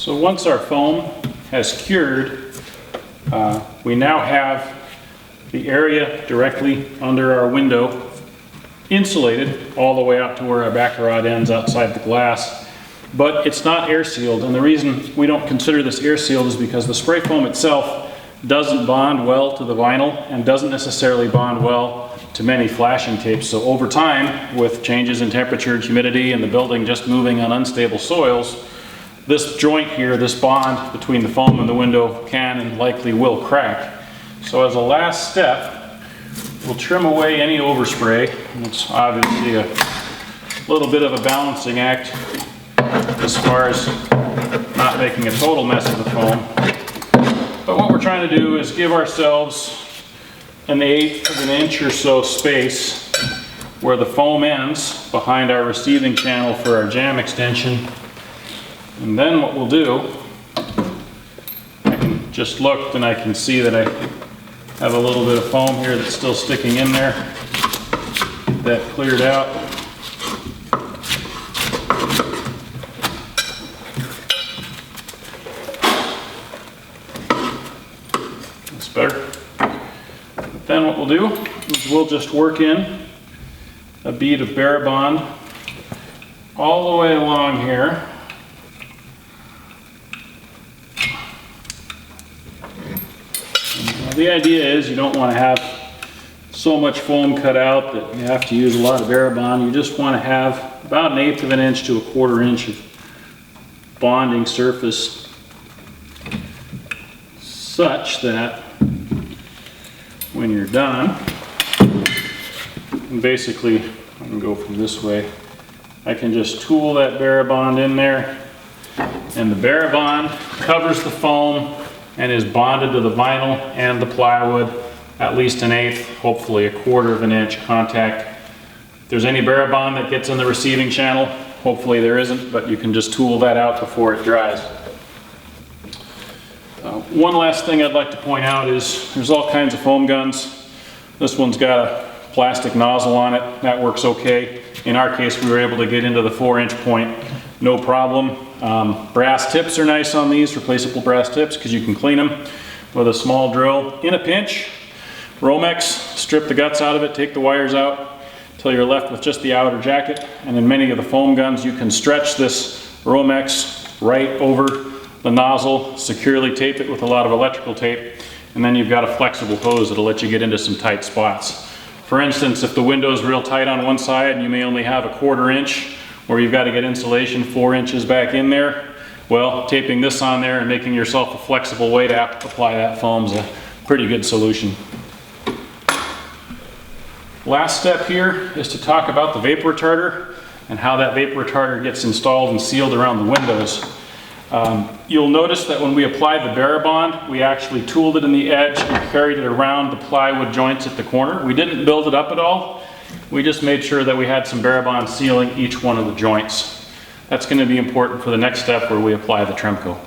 So once our foam has cured, we now have the area directly under our window insulated all the way up to where our backer rod ends outside the glass, but it's not air sealed. And the reason we don't consider this air sealed is because the spray foam itself doesn't bond well to the vinyl and doesn't necessarily bond well to many flashing tapes. So over time, with changes in temperature and humidity and the building just moving on unstable soils, this joint here, this bond between the foam and the window can and likely will crack. So as a last step, we'll trim away any overspray. It's obviously a little bit of a balancing act as far as not making a total mess of the foam. But what we're trying to do is give ourselves an 1/8 of an inch or so space where the foam ends behind our receiving channel for our jam extension. And then what we'll do, I can just look and I can see that I have a little bit of foam here that's still sticking in there. Get that cleared out. That's better. But then what we'll do is we'll just work in a bead of Barabond all the way along here. The idea is you don't want to have so much foam cut out that you have to use a lot of Barabond. You just want to have about 1/8 of an inch to 1/4 inch of bonding surface such that when you're done, and basically I can go from this way, I can just tool that Barabond in there, and the Barabond covers the foam and is bonded to the vinyl and the plywood, at least 1/8, hopefully 1/4 of an inch contact. If there's any Barabond that gets in the receiving channel, hopefully there isn't, but you can just tool that out before it dries. One last thing I'd like to point out is there's all kinds of foam guns. This one's got a plastic nozzle on it. That works okay. In our case, we were able to get into the 4-inch point, no problem. Brass tips are nice on these, replaceable brass tips, because you can clean them with a small drill. In a pinch, Romex, strip the guts out of it, take the wires out until you're left with just the outer jacket. And in many of the foam guns, you can stretch this Romex right over the nozzle, securely tape it with a lot of electrical tape, and then you've got a flexible hose that'll let you get into some tight spots. For instance, if the window's real tight on one side and you may only have 1/4 inch, or you've got to get insulation 4 inches back in there, well, taping this on there and making yourself a flexible way to apply that foam is a pretty good solution. Last step here is to talk about the vapor retarder and how that vapor retarder gets installed and sealed around the windows. You'll notice that when we applied the Barabond, we actually tooled it in the edge and carried it around the plywood joints at the corner. We didn't build it up at all. We just made sure that we had some Barabond sealing each one of the joints. That's going to be important for the next step where we apply the Tremco.